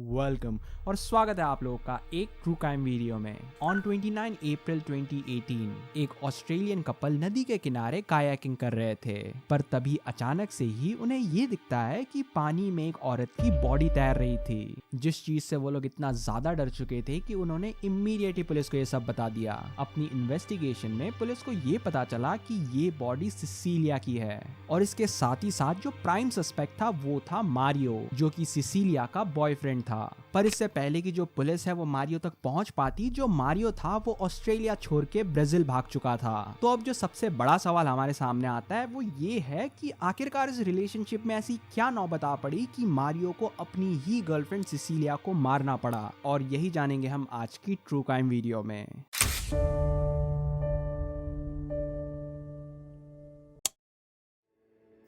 Welcome और स्वागत है आप लोगों का एक ट्रू क्राइम वीडियो में। ऑन 29 अप्रैल 2018 एक ऑस्ट्रेलियन कपल नदी के किनारे कायाकिंग कर रहे थे, पर तभी अचानक से ही उन्हें ये दिखता है कि पानी में एक औरत की बॉडी तैर रही थी, जिस चीज से वो लोग इतना ज्यादा डर चुके थे कि उन्होंने इमीडिएटली पुलिस को ये सब बता दिया। अपनी इन्वेस्टिगेशन में पुलिस को ये पता चला कि ये बॉडी सिसिलिया की है, और इसके साथ ही साथ जो प्राइम सस्पेक्ट था वो था मारियो, जो कि सिसिलिया का बॉयफ्रेंड था। पर इससे पहले कि जो पुलिस है वो मारियो तक पहुंच पाती, जो मारियो था वो ऑस्ट्रेलिया छोड़ के ब्राजील भाग चुका था। तो अब जो सबसे बड़ा सवाल हमारे सामने आता है वो ये है कि आखिरकार इस रिलेशनशिप में ऐसी क्या नौबत आ पड़ी कि मारियो को अपनी ही गर्लफ्रेंड सिसिलिया को मारना पड़ा, और यही जानेंगे हम आज की ट्रू क्राइम वीडियो में।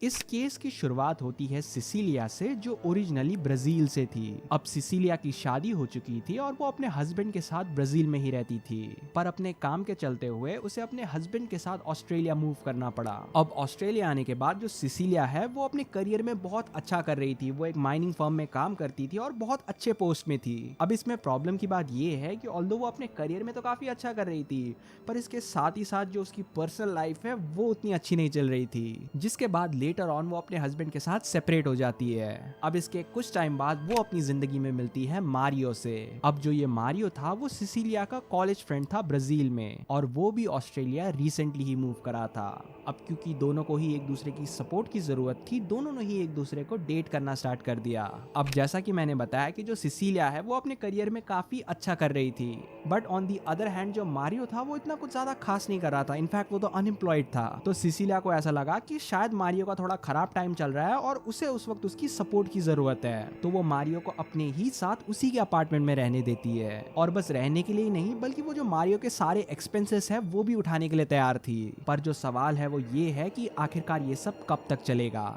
इस केस की शुरुआत होती है सिसिलिया से, जो ओरिजिनली ब्राजील से थी। अब सिसिलिया की शादी हो चुकी थी और वो अपने हस्बैंड के साथ ब्राजील में ही रहती थी, पर अपने काम के चलते हुए उसे अपने हस्बैंड के साथ ऑस्ट्रेलिया मूव करना पड़ा। अब ऑस्ट्रेलिया आने के बाद जो सिसिलिया है वो अपने करियर में बहुत अच्छा कर रही थी। वो एक माइनिंग फर्म में काम करती थी और बहुत अच्छे पोस्ट में थी। अब इसमें प्रॉब्लम की बात ये है कि ऑल्दो वो अपने करियर में तो काफी अच्छा कर रही थी, पर इसके साथ ही साथ जो उसकी पर्सनल लाइफ है वो उतनी अच्छी नहीं चल रही थी, जिसके बाद लेटर ऑन वो अपने हस्बैंड के साथ सेपरेट हो जाती है। अब इसके कुछ टाइम बाद वो अपनी जिंदगी में मिलती है मारियो से। अब जो ये मारियो था वो सिसिलिया का कॉलेज फ्रेंड था ब्राजील में, और वो भी ऑस्ट्रेलिया रिसेंटली ही मूव करा था। अब क्योंकि दोनों को ही एक दूसरे की सपोर्ट की जरूरत थी, दोनों ने ही एक दूसरे को डेट करना स्टार्ट कर दिया। अब जैसा कि मैंने बताया कि जो सिसिलिया है वो अपने करियर में काफी अच्छा कर रही थी, but on the other hand जो मारियो था वो इतना कुछ ज्यादा खास नहीं कर रहा था। इनफैक्ट वो तो अनएम्प्लॉयड था। तो सिसिलिया को ऐसा लगा कि शायद मारियो का थोड़ा खराब टाइम चल रहा है और उसे उस वक्त उसकी सपोर्ट की जरूरत है। तो वो मारियो को अपने ही साथ उसी के अपार्टमेंट में रहने देती है, और बस रहने के लिए ही नहीं बल्कि वो जो मारियो के सारे एक्सपेंसेस है वो भी उठाने के लिए तैयार थी। पर जो सवाल है वो ये है कि आखिरकार ये सब कब तक चलेगा।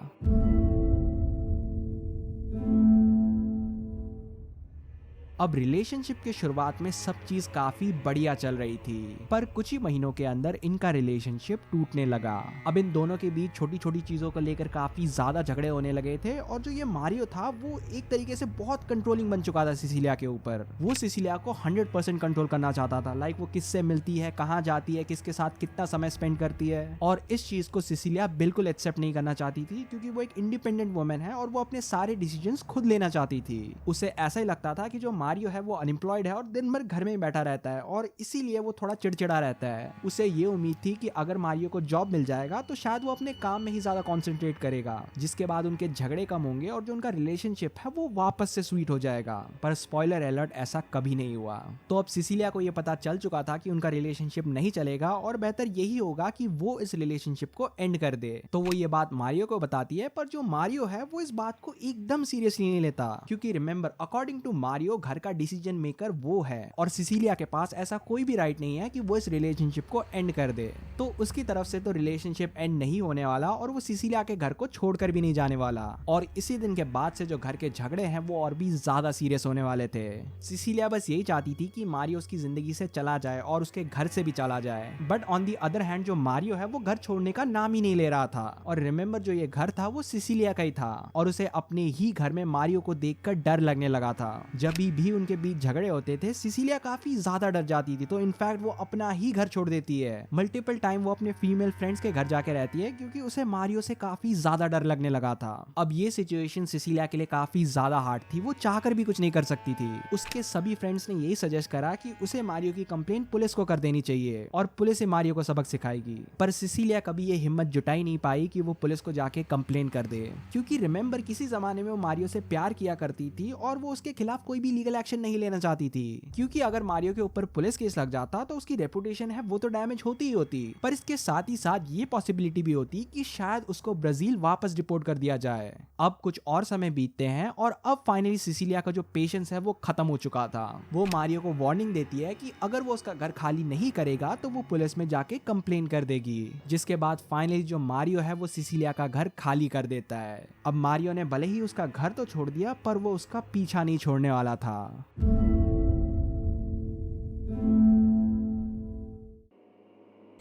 अब रिलेशनशिप के शुरुआत में सब चीज काफी बढ़िया चल रही थी, पर कुछ ही महीनों के अंदर इनका रिलेशनशिप टूटने लगा। अब इन दोनों के बीच छोटी छोटी चीजों को लेकर काफी ज्यादा झगड़े होने लगे थे, और जो ये मारियो था वो एक तरीके से बहुत कंट्रोलिंग बन चुका था सिसिलिया के ऊपर। वो सिसिलिया को 100% कंट्रोल करना चाहता था। लाइक वो किससे मिलती है, कहाँ जाती है, किसके साथ कितना समय स्पेंड करती है, और इस चीज को सिसिलिया बिल्कुल एक्सेप्ट नहीं करना चाहती थी, क्योंकि वो एक इंडिपेंडेंट वुमेन है और वो अपने सारे डिसीजंस खुद लेना चाहती थी। उसे ऐसा ही लगता था कि जो मारियो है वो अनएम्प्लॉयड है और दिन भर घर में ही बैठा रहता है, और इसीलिए वो थोड़ा चिड़चिड़ा रहता है। उसे ये उम्मीद थी कि अगर मारियो को जॉब मिल जाएगा तो शायद वो अपने काम में ही ज्यादा कॉन्सेंट्रेट करेगा, जिसके बाद उनके झगड़े कम होंगे और जो उनका रिलेशनशिप है वो वापस से स्वीट हो जाएगा। पर स्पॉइलर अलर्ट, ऐसा कभी नहीं हुआ। तो अब सिसिलिया को ये पता चल चुका था कि उनका रिलेशनशिप नहीं चलेगा और बेहतर यही होगा कि वो इस रिलेशनशिप को एंड कर दे। तो वो ये बात मारियो को बताती है, पर जो मारियो है वो इस बात को एकदम सीरियसली नहीं लेता, क्योंकि रिमेंबर अकॉर्डिंग टू मारियो घर का डिसीजन मेकर वो है, और सिसिलिया के पास ऐसा कोई भी राइट नहीं है कि वो इस रिलेशनशिप को एंड कर दे। तो उसकी तरफ से तो रिलेशनशिप एंड नहीं होने वाला, और वो सिसिलिया के घर को छोड़कर भी नहीं जाने वाला। और इसी दिन के बाद से जो घर के झगड़े हैं वो और भी ज्यादा सीरियस होने वाले थे। सिसिलिया बस यही चाहती थी कि मारियो उसकी जिंदगी से चला जाए और उसके घर से भी चला जाए, but on the other hand जो मारियो है वो घर छोड़ने का नाम ही नहीं ले रहा था। और रिमेंबर जो ये घर था वो सिसिलिया का ही था, और उसे अपने ही घर में मारियो को देखकर डर लगने लगा था। जब भी उनके बीच झगड़े होते थे सिसिलिया काफी ज्यादा डर जाती थी, तो इनफैक्ट वो अपना ही घर छोड़ देती है। मल्टीपल टाइम वो अपने फीमेल फ्रेंड्स के घर जाके रहती है, क्योंकि उसे मारियो से काफी ज्यादा डर लगने लगा था। अब ये सिचुएशन सिसिलिया के लिए काफी ज्यादा हार्ड थी। वो चाहकर भी कुछ नहीं कर सकती थी। उसके सभी फ्रेंड्स ने यही सजेस्ट करा कि उसे मारियो की कंप्लेंट पुलिस को कर देनी चाहिए, और पुलिस मारियो को सबक सिखाएगी। पर सिसिलिया कभी ये हिम्मत जुटाई नहीं पाई कि वो पुलिस को जाके कंप्लेंट कर दे, क्योंकि रिमेंबर किसी जमाने में वो मारियो से प्यार किया करती थी और वो उसके खिलाफ कोई भी लीगल एक्शन नहीं लेना चाहती थी, क्योंकि अगर मारियो के ऊपर पुलिस केस लग जाता तो उसकी रेपुटेशन है वो तो डैमेज होती ही होती। पर इसके साथ ही साथ ये पॉसिबिलिटी भी होती कि शायद उसको ब्राजील वापस डिपोर्ट कर दिया जाए। अब कुछ और समय बीतते हैं और अब फाइनली सिसिलिया का जो पेशेंस है वो खत्म हो चुका था। वो मारियो को वार्निंग देती है कि अगर वो उसका घर खाली नहीं करेगा तो वो पुलिस में जाके कंप्लेन कर देगी, जिसके बाद फाइनली जो मारियो है वो सिसिलिया का घर खाली कर देता है। अब मारियो ने भले ही उसका घर तो छोड़ दिया, पर वो उसका पीछा नहीं छोड़ने वाला था।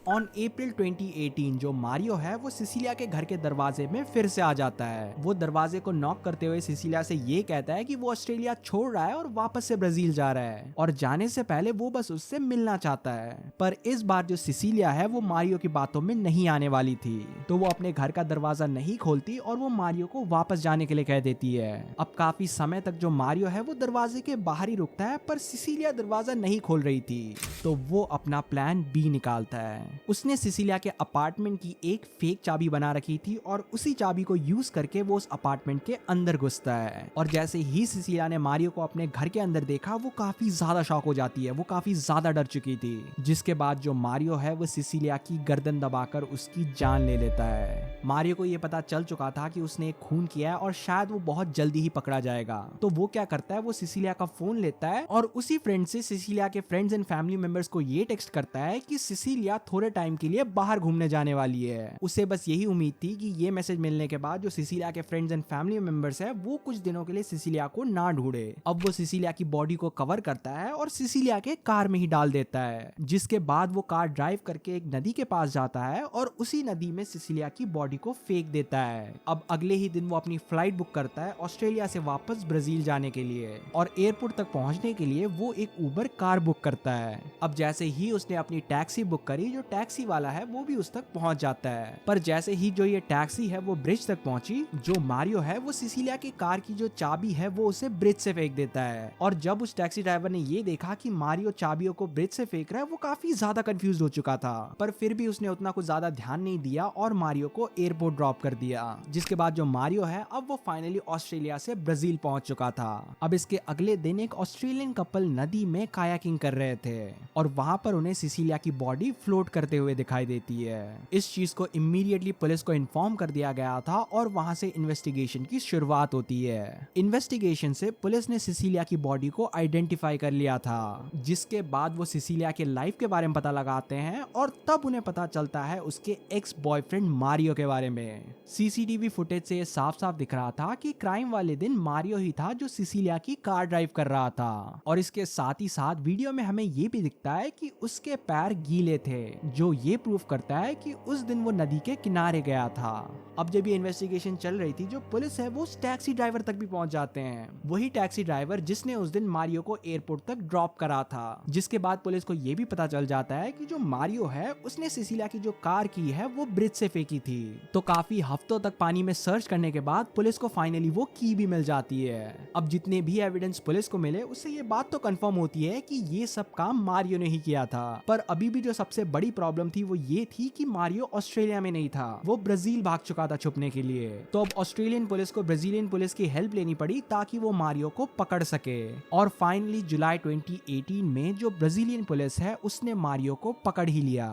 ऑन अप्रैल 2018 जो मारियो है वो सिसिलिया के घर के दरवाजे में फिर से आ जाता है। वो दरवाजे को नॉक करते हुए सिसिलिया से ये कहता है कि वो ऑस्ट्रेलिया छोड़ रहा है और वापस से ब्राजील जा रहा है और जाने से पहले वो बस उससे मिलना चाहता है। पर इस बार जो सिसिलिया है वो मारियो की बातों में नहीं आने वाली थी, तो वो अपने घर का दरवाजा नहीं खोलती और वो मारियो को वापस जाने के लिए कह देती है। अब काफी समय तक जो मारियो है वो दरवाजे के बाहर ही रुकता है, पर सिसिलिया दरवाजा नहीं खोल रही थी, तो वो अपना प्लान बी निकालता है। उसने सिसिलिया के अपार्टमेंट की एक फेक चाबी बना रखी थी और उसी चाबी को यूज करके वो उस अपार्टमेंट के अंदर घुसता है। और जैसे ही सिसिलिया ने मारियो को अपने घर के अंदर देखा वो काफी ज्यादा शॉक हो जाती है, वो काफी ज्यादा डर चुकी थी। जिसके बाद जो मारियो है वो सिसिलिया की गर्दन दबाकर उसकी जान ले लेता है। मारियो को ये पता चल चुका था कि उसने एक खून किया है और शायद वो बहुत जल्दी ही पकड़ा जाएगा, तो वो क्या करता है, वो सिसिलिया का फोन लेता है और उसी फ्रेंड से सिसिलिया के फ्रेंड्स एंड फैमिली मेंबर्स को ये टेक्स्ट करता है कि सिसिलिया थोड़े टाइम के लिए बाहर घूमने जाने वाली है। उसे बस यही उम्मीद थी कि ये मैसेज मिलने के बाद जो सिसिलिया के फ्रेंड्स एंड फैमिली मेंबर्स है वो कुछ दिनों के लिए सिसिलिया को ना ढूंढे। अब वो सिसिलिया की बॉडी को कवर करता है और सिसिलिया के कार में ही डाल देता है, जिसके बाद वो कार ड्राइव करके एक नदी के पास जाता है और उसी नदी में सिसिलिया की बॉडी को फेंक देता है। अब अगले ही दिन वो अपनी फ्लाइट बुक करता है ऑस्ट्रेलिया से वापस ब्राजील जाने के लिए और एयरपोर्ट तक पहुंचने के लिए वो एक उबर कार बुक करता है। अब जैसे ही उसने अपनी टैक्सी बुक करी, जो टैक्सी वाला है वो भी उस तक पहुंच जाता है, पर जैसे ही जो ये टैक्सी है वो ब्रिज तक पहुंची, जो मारियो है वो सिसिलिया की कार की जो चाबी है वो उसे ब्रिज से फेंक देता है। और जब उस टैक्सी ड्राइवर ने ये देखा कि मारियो चाबियों को ब्रिज से फेंक रहा है, वो काफी ज्यादा कंफ्यूज हो चुका था, पर फिर भी उसने उतना कुछ ज्यादा ध्यान नहीं दिया और मारियो को एयरपोर्ट ड्रॉप कर दिया। जिसके बाद जो मारियो है अब वो फाइनली ऑस्ट्रेलिया से ब्राजील पहुंच चुका था। अब इसके अगले दिन एक ऑस्ट्रेलियन कपल नदी में कायाकिंग कर रहे थे और वहां पर उन्हें सिसिलिया की बॉडी फ्लोट करते हुए दिखाई देती है। इस चीज को इमीडिएटली पुलिस को इन्फॉर्म कर दिया गया था और वहां से इन्वेस्टिगेशन की शुरुआत होती है। इन्वेस्टिगेशन से पुलिस ने सिसिलिया की बॉडी को आइडेंटिफाई कर लिया था, जिसके बाद वो सिसिलिया के लाइफ के बारे में पता लगाते हैं और तब उन्हें पता चलता है उसके एक्स बॉयफ्रेंड मारियो के बारे में। सीसीटीवी फुटेज से साफ साफ दिख रहा था कि क्राइम वाले दिन मारियो ही था जो सिसिलिया की कार ड्राइव कर रहा था, और इसके साथ ही साथ वीडियो में हमें ये भी दिखता है कि उसके पैर गीले थे, जो ये प्रूफ करता है कि उस दिन वो नदी के किनारे गया था। अब जब ये इन्वेस्टिगेशन चल रही थी, जो पुलिस है वो उस टैक्सी ड्राइवर तक भी पहुंच जाते हैं, वही टैक्सी ड्राइवर जिसने उस दिन मारियो को एयरपोर्ट तक ड्रॉप करा था। जिसके बाद पुलिस को ये भी पता चल जाता है कि जो मारियो है उसने सिसिलिया की जो कार की है वो ब्रिज से फेंकी थी। तो काफी हफ्तों तक पानी में सर्च करने के बाद पुलिस को फाइनली वो की भी मिल जाती है। अब जितने भी एविडेंस पुलिस को मिले उससे ये बात तो कंफर्म होती है कि ये सब काम मारियो ने ही किया था, पर अभी भी जो सबसे बड़ी प्रॉब्लम थी वो ये थी कि मारियो ऑस्ट्रेलिया में नहीं था, वो ब्राजील भाग चुका था छुपने के लिए। तो अब ऑस्ट्रेलियन पुलिस को ब्राजीलियन पुलिस की हेल्प लेनी पड़ी ताकि वो मारियो को पकड़ सके, और फाइनली जुलाई 2018 में जो ब्राजीलियन पुलिस है उसने मारियो को पकड़ ही लिया।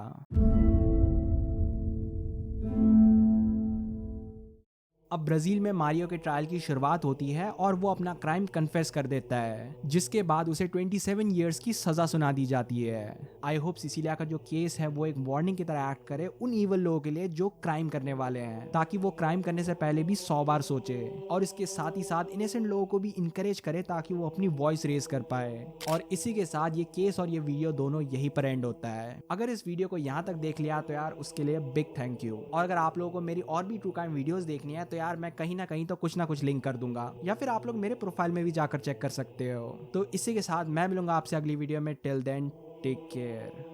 अब ब्राजील में मारियो के ट्रायल की शुरुआत होती है और वो अपना क्राइम कन्फेस कर देता है, जिसके बाद उसे 27 इयर्स की सजा सुना दी जाती है। आई होप सिसिलिया का जो केस है वो एक वार्निंग की तरह एक्ट करे उन ईवल लोगों के लिए जो क्राइम करने वाले हैं, ताकि वो क्राइम करने से पहले भी 100 बार सोचे, और इसके साथ ही साथ इनोसेंट लोगों को भी इनकरेज करे ताकि वो अपनी वॉइस रेज कर पाए। और इसी के साथ ये केस और ये वीडियो दोनों यही पर एंड होता है। अगर इस वीडियो को यहाँ तक देख लिया तो यार उसके लिए बिग थैंक यू। और अगर आप लोगों को मेरी और भी ट्रू क्राइम वीडियोस देखनी है तो यार मैं कहीं ना कहीं तो कुछ ना कुछ लिंक कर दूंगा, या फिर आप लोग मेरे प्रोफाइल में भी जाकर चेक कर सकते हो। तो इसी के साथ मैं मिलूंगा आपसे अगली वीडियो में। Till then take care.